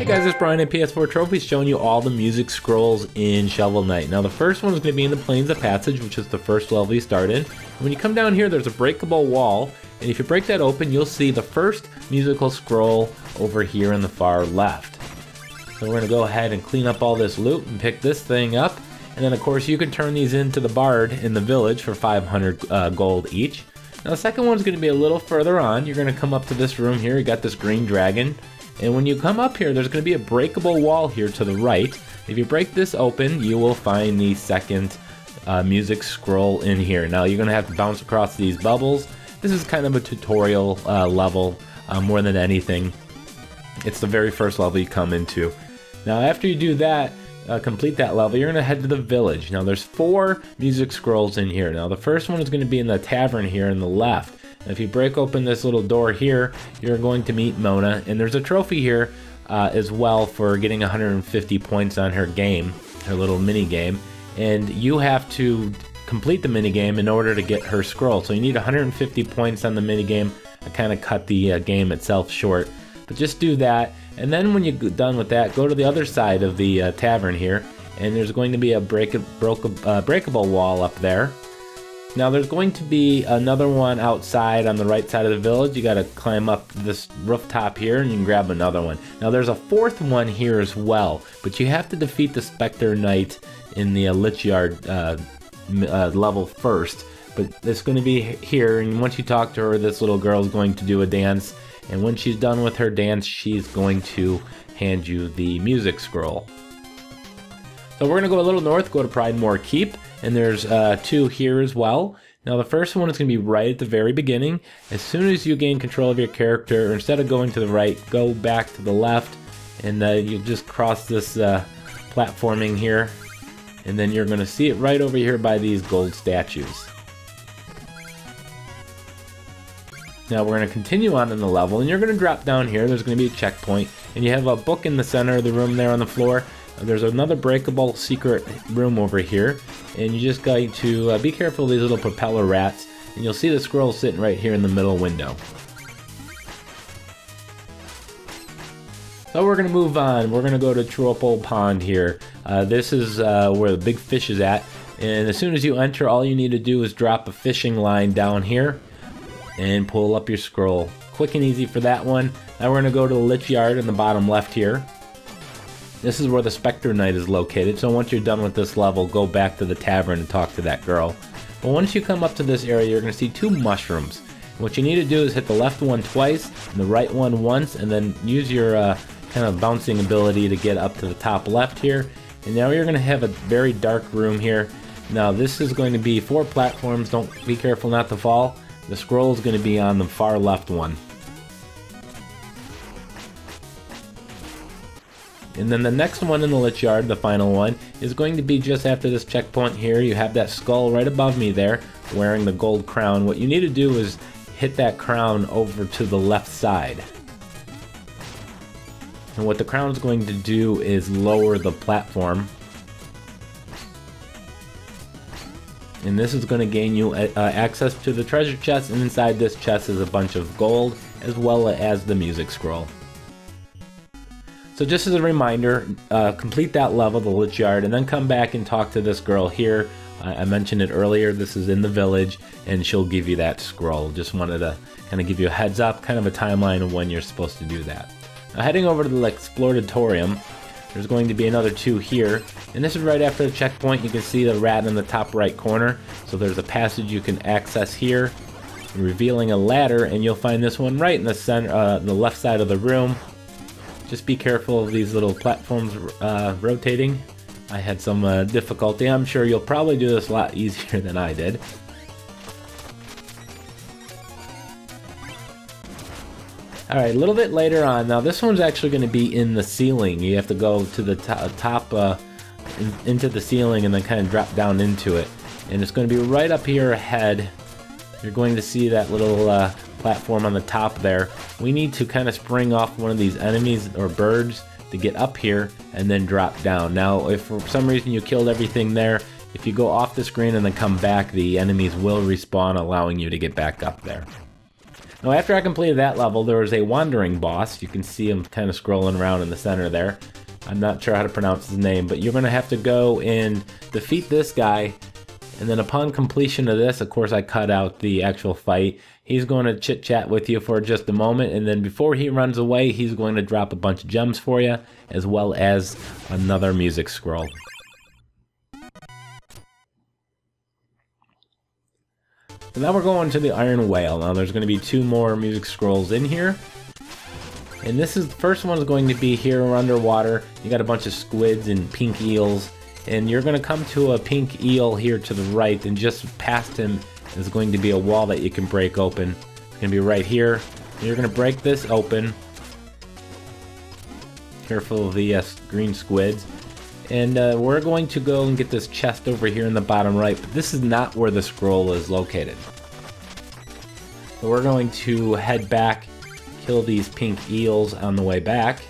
Hey guys, it's Brian at PS4 Trophies showing you all the music scrolls in Shovel Knight. Now the first one is going to be in the Plains of Passage, which is the first level you start in. When you come down here, there's a breakable wall, and if you break that open, you'll see the first musical scroll over here in the far left. So we're going to go ahead and clean up all this loot and pick this thing up. And then of course you can turn these into the Bard in the village for 500 gold each. Now the second one's going to be a little further on. You're going to come up to this room here. You got this green dragon. And when you come up here, there's going to be a breakable wall here to the right. If you break this open, you will find the second music scroll in here. Now you're going to have to bounce across these bubbles. This is kind of a tutorial level more than anything. It's the very first level you come into. Now after you do that, complete that level, you're going to head to the village. Now there's 4 music scrolls in here. Now the first one is going to be in the tavern here in the left. If you break open this little door here, you're going to meet Mona, and there's a trophy here as well for getting 150 points on her game, her little mini game, and you have to complete the mini game in order to get her scroll. So you need 150 points on the mini game. I kind of cut the game itself short, but just do that, and then when you're done with that, go to the other side of the tavern here, and there's going to be a breakable wall up there. Now there's going to be another one outside on the right side of the village. You got to climb up this rooftop here and you can grab another one. Now there's a 4th one here as well, but you have to defeat the Spectre Knight in the Lich Yard level first. But it's going to be here, and once you talk to her, this little girl is going to do a dance, and when she's done with her dance, she's going to hand you the music scroll. So we're going to go a little north, go to Pridemoor Keep, and there's 2 here as well. Now the first one is going to be right at the very beginning. As soon as you gain control of your character, instead of going to the right, go back to the left, and you'll just cross this platforming here, and then you're going to see it right over here by these gold statues. Now we're going to continue on in the level, and you're going to drop down here. There's going to be a checkpoint, and you have a book in the center of the room there on the floor. There's another breakable secret room over here, and you just got to be careful of these little propeller rats, and you'll see the scroll sitting right here in the middle window. So we're going to move on. We're going to go to Troupple Pond here. This is where the big fish is at, and as soon as you enter, all you need to do is drop a fishing line down here and pull up your scroll. Quick and easy for that one. Now we're going to go to the Lich Yard in the bottom left here. This is where the Spectre Knight is located, so once you're done with this level, go back to the tavern and talk to that girl. But once you come up to this area, you're going to see 2 mushrooms. What you need to do is hit the left one twice, and the right one once, and then use your kind of bouncing ability to get up to the top left here. And now you're going to have a very dark room here. Now this is going to be 4 platforms, don't be careful not to fall. The scroll is going to be on the far left one. And then the next one in the Lich Yard, the final one, is going to be just after this checkpoint here. You have that skull right above me there, wearing the gold crown. What you need to do is hit that crown over to the left side. And what the crown is going to do is lower the platform. And this is going to gain you access to the treasure chest, and inside this chest is a bunch of gold, as well as the music scroll. So just as a reminder, complete that level, the Lich Yard, and then come back and talk to this girl here. I mentioned it earlier, this is in the village, and she'll give you that scroll. Just wanted to kind of give you a heads up, kind of a timeline of when you're supposed to do that. Now heading over to the Explodatorium, there's going to be another 2 here, and this is right after the checkpoint. You can see the rat in the top right corner, so there's a passage you can access here, revealing a ladder, and you'll find this one right in the center, the left side of the room. Just be careful of these little platforms rotating. I had some difficulty. I'm sure you'll probably do this a lot easier than I did. Alright, a little bit later on. Now this one's actually going to be in the ceiling. You have to go to the top into the ceiling and then kind of drop down into it. And it's going to be right up here ahead. You're going to see that little platform on the top there. We need to kind of spring off one of these enemies or birds to get up here and then drop down. Now if for some reason you killed everything there, if you go off the screen and then come back, the enemies will respawn, allowing you to get back up there. Now after I completed that level, there was a wandering boss. You can see him kind of scrolling around in the center there. I'm not sure how to pronounce his name, but you're going to have to go and defeat this guy. And then upon completion of this, of course I cut out the actual fight, he's going to chit chat with you for just a moment, and then before he runs away, he's going to drop a bunch of gems for you, as well as another music scroll. So now we're going to the Iron Whale. Now there's going to be 2 more music scrolls in here. And this is the first one's going to be here underwater. You got a bunch of squids and pink eels. And you're going to come to a pink eel here to the right, and just past him is going to be a wall that you can break open. It's going to be right here. You're going to break this open. Careful of the green squids. And we're going to go and get this chest over here in the bottom right, but this is not where the scroll is located. So we're going to head back, kill these pink eels on the way back.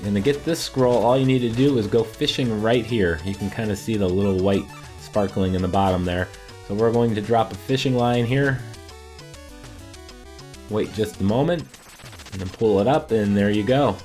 And to get this scroll, all you need to do is go fishing right here. You can kind of see the little white sparkling in the bottom there. So we're going to drop a fishing line here. Wait just a moment, and then pull it up, and there you go.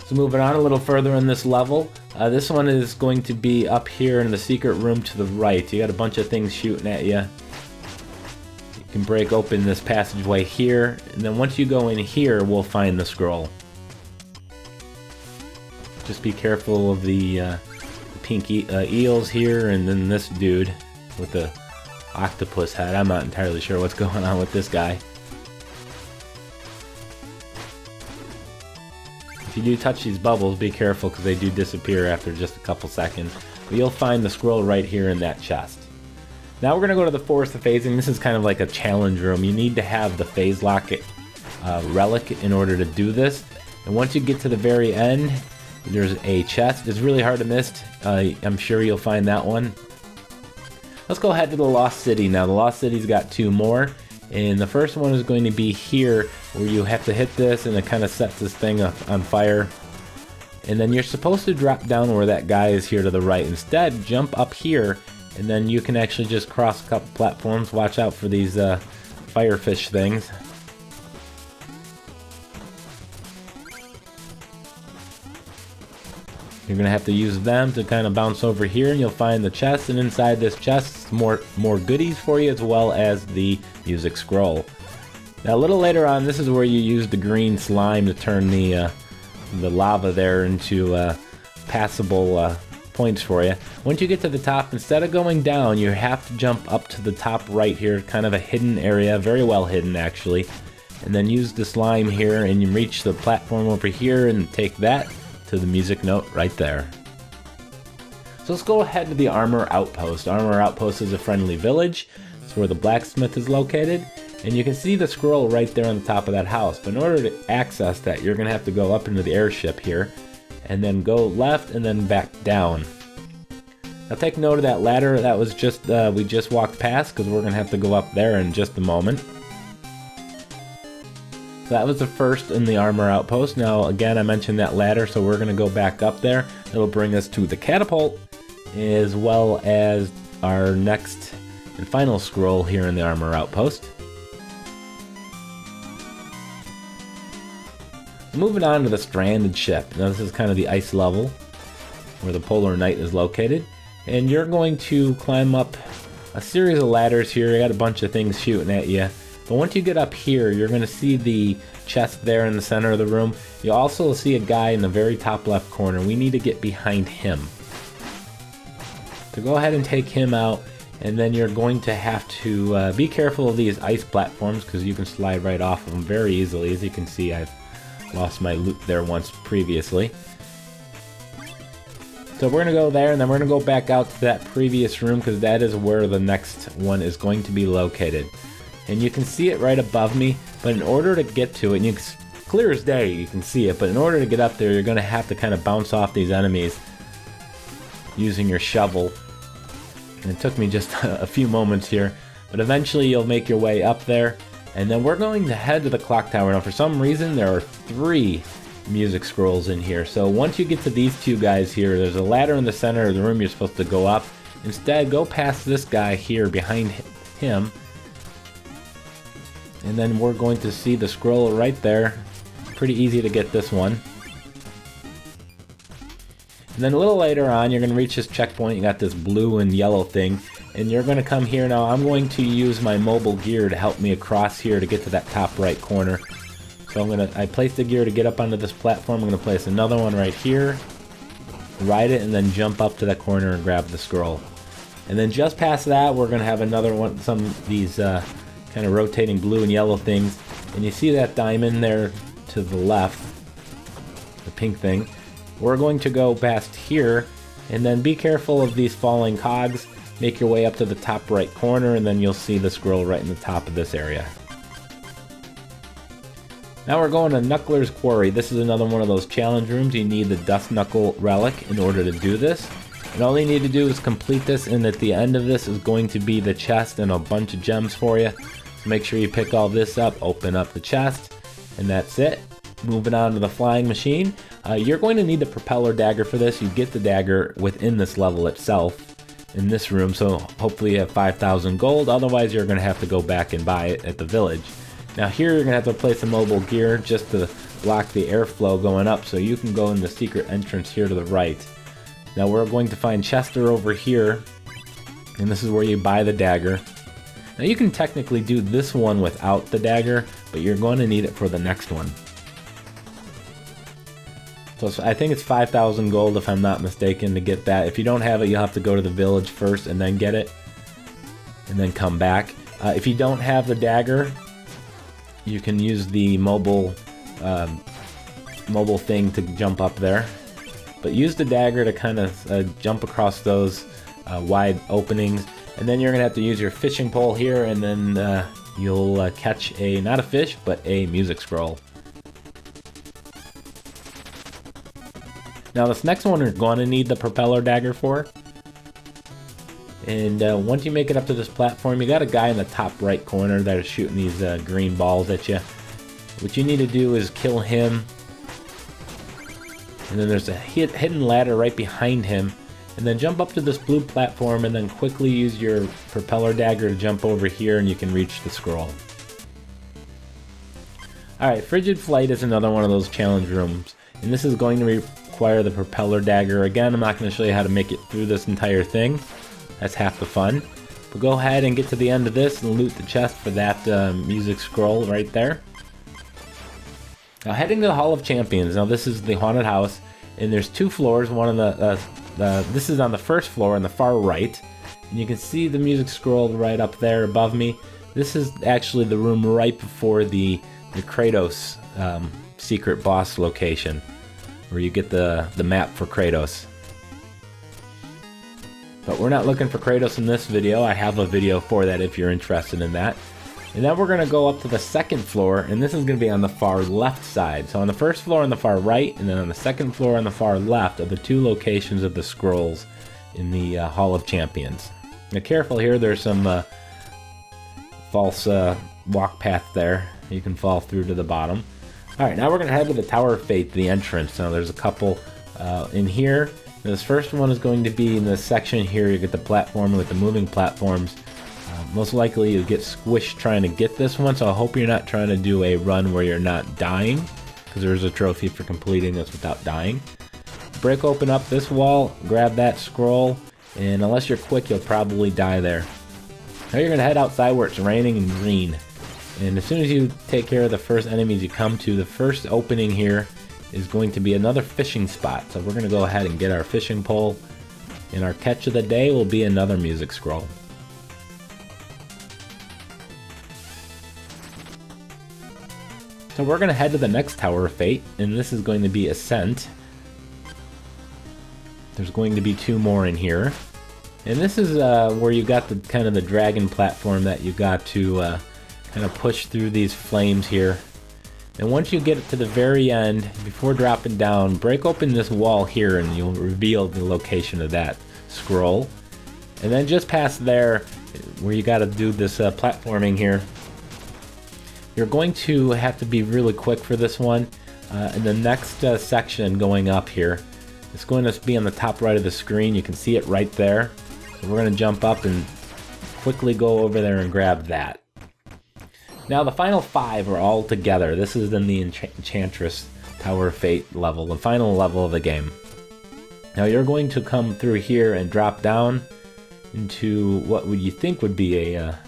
So moving on a little further in this level, this one is going to be up here in the secret room to the right. You got a bunch of things shooting at you. You can break open this passageway here, and then once you go in here, we'll find the scroll. Just be careful of the pink eels here, and then this dude with the octopus head. I'm not entirely sure what's going on with this guy. If you do touch these bubbles, be careful because they do disappear after just a couple seconds. But you'll find the scroll right here in that chest. Now we're going to go to the Forest of Phasing. This is kind of like a challenge room. You need to have the Phase Lock relic in order to do this. And once you get to the very end, there's a chest. It's really hard to miss. I'm sure you'll find that one. Let's go ahead to the Lost City now. The Lost City's got 2 more. And the first one is going to be here, where you have to hit this and it kind of sets this thing on fire. And then you're supposed to drop down where that guy is here to the right. Instead, jump up here, and then you can actually just cross a couple platforms. Watch out for these firefish things. You're going to have to use them to kind of bounce over here, and you'll find the chest, and inside this chest, more goodies for you, as well as the music scroll. Now a little later on, this is where you use the green slime to turn the lava there into passable points for you. Once you get to the top, instead of going down, you have to jump up to the top right here, kind of a hidden area, very well hidden actually. And then use the slime here, and you reach the platform over here and take that to the music note right there. So let's go ahead to the Armor Outpost. Armor Outpost is a friendly village. It's where the blacksmith is located. And you can see the scroll right there on the top of that house. But in order to access that, you're going to have to go up into the airship here, and then go left and then back down. Now take note of that ladder that was just we just walked past, because we're going to have to go up there in just a moment. So that was the first in the Armor Outpost. Now again, I mentioned that ladder, so we're going to go back up there. It'll bring us to the catapult, as well as our next and final scroll here in the Armor Outpost. Moving on to the stranded ship. Now this is kind of the ice level where the Polar Knight is located. And you're going to climb up a series of ladders here. You got a bunch of things shooting at you. But once you get up here, you're going to see the chest there in the center of the room. You also see a guy in the very top left corner. We need to get behind him. So go ahead and take him out, and then you're going to have to be careful of these ice platforms, because you can slide right off of them very easily. As you can see, I've lost my loot there once previously. So we're going to go there, and then we're going to go back out to that previous room, because that is where the next one is going to be located. And you can see it right above me, but in order to get to it, and it's clear as day, you can see it, but in order to get up there, you're going to have to kind of bounce off these enemies using your shovel. And it took me just a few moments here, but eventually you'll make your way up there. And then we're going to head to the clock tower. Now for some reason, there are 3 music scrolls in here. So once you get to these 2 guys here, there's a ladder in the center of the room you're supposed to go up. Instead, go past this guy here behind him, And then we're going to see the scroll right there. Pretty easy to get this one. And then a little later on, you're going to reach this checkpoint. You got this blue and yellow thing. And you're going to come here now. I'm going to use my mobile gear to help me across here to get to that top right corner. So I placed the gear to get up onto this platform. I'm going to place another one right here. Ride it and then jump up to that corner and grab the scroll. And then just past that, we're going to have another one, some of these kind of rotating blue and yellow things. And you see that diamond there to the left, the pink thing. We're going to go past here, and then be careful of these falling cogs. Make your way up to the top right corner, and then you'll see the scroll right in the top of this area. Now we're going to Kunckler's Quarry. This is another one of those challenge rooms. You need the Dust Knuckle relic in order to do this. And all you need to do is complete this, and at the end of this is going to be the chest and a bunch of gems for you. So make sure you pick all this up, open up the chest, and that's it. Moving on to the flying machine. You're going to need the propeller dagger for this. You get the dagger within this level itself in this room, so hopefully you have 5,000 gold. Otherwise you're going to have to go back and buy it at the village. Now here you're going to have to place a mobile gear just to block the airflow going up, so you can go in the secret entrance here to the right. Now we're going to find Chester over here, and this is where you buy the dagger. Now you can technically do this one without the dagger, but you're going to need it for the next one. So I think it's 5,000 gold if I'm not mistaken to get that. If you don't have it, you'll have to go to the village first and then get it, and then come back. If you don't have the dagger, you can use the mobile thing to jump up there. But use the dagger to kind of jump across those wide openings. And then you're going to have to use your fishing pole here, and then you'll catch not a fish, but a music scroll. Now this next one you're going to need the propeller dagger for. And once you make it up to this platform, you got a guy in the top right corner that is shooting these green balls at you. What you need to do is kill him. And then there's a hidden ladder right behind him. And then jump up to this blue platform and then quickly use your propeller dagger to jump over here and you can reach the scroll. Alright, Frigid Flight is another one of those challenge rooms. And this is going to require the propeller dagger. Again, I'm not going to show you how to make it through this entire thing. That's half the fun. But go ahead and get to the end of this and loot the chest for that music scroll right there. Now heading to the Hall of Champions. Now this is the haunted house, and there's two floors. One on this is on the first floor on the far right, and you can see the music scroll right up there above me. This is actually the room right before the Kratos secret boss location, where you get the map for Kratos. But we're not looking for Kratos in this video. I have a video for that if you're interested in that. And then we're going to go up to the second floor, and this is going to be on the far left side. So on the first floor on the far right, and then on the second floor on the far left are the two locations of the scrolls in the Hall of Champions. Now careful here, there's some false walk path there. You can fall through to the bottom. Alright, now we're going to head to the Tower of Fate, the entrance. Now there's a couple in here. Now, this first one is going to be in this section here. You get the platform with the moving platforms. Most likely you'll get squished trying to get this one, so I hope you're not trying to do a run where you're not dying, because there's a trophy for completing this without dying. Break open up this wall, grab that scroll, and unless you're quick, you'll probably die there. Now you're going to head outside where it's raining and green. And as soon as you take care of the first enemies you come to, the first opening here is going to be another fishing spot. So we're going to go ahead and get our fishing pole, and our catch of the day will be another music scroll. So we're going to head to the next Tower of Fate, and this is going to be Ascent. There's going to be two more in here. And this is where you got the kind of the dragon platform that you got to kind of push through these flames here. And once you get to the very end, before dropping down, break open this wall here and you'll reveal the location of that scroll. And then just past there, where you got to do this platforming here, you're going to have to be really quick for this one. In the next section going up here, it's going to be on the top right of the screen. You can see it right there. So we're going to jump up and quickly go over there and grab that. Now the final 5 are all together. This is in the Enchantress Tower of Fate level, the final level of the game. Now you're going to come through here and drop down into what would you think would be a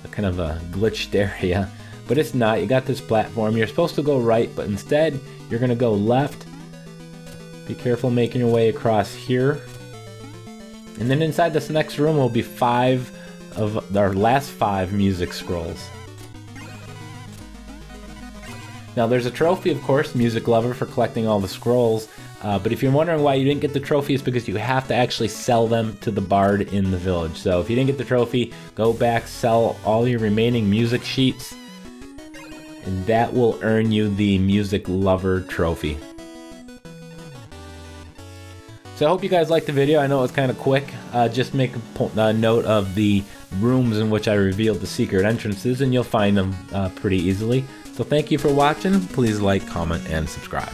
kind of a glitched area, but it's not. You got this platform. You're supposed to go right, but instead you're going to go left. Be careful making your way across here. And then inside this next room will be 5 of our last 5 music scrolls. Now there's a trophy, of course, Music Lover, for collecting all the scrolls, but if you're wondering why you didn't get the trophy, it's because you have to actually sell them to the bard in the village. So if you didn't get the trophy, go back, sell all your remaining music sheets, and that will earn you the Music Lover trophy. So I hope you guys liked the video. I know it was kind of quick. Just make a note of the rooms in which I revealed the secret entrances, and you'll find them pretty easily. So thank you for watching. Please like, comment, and subscribe.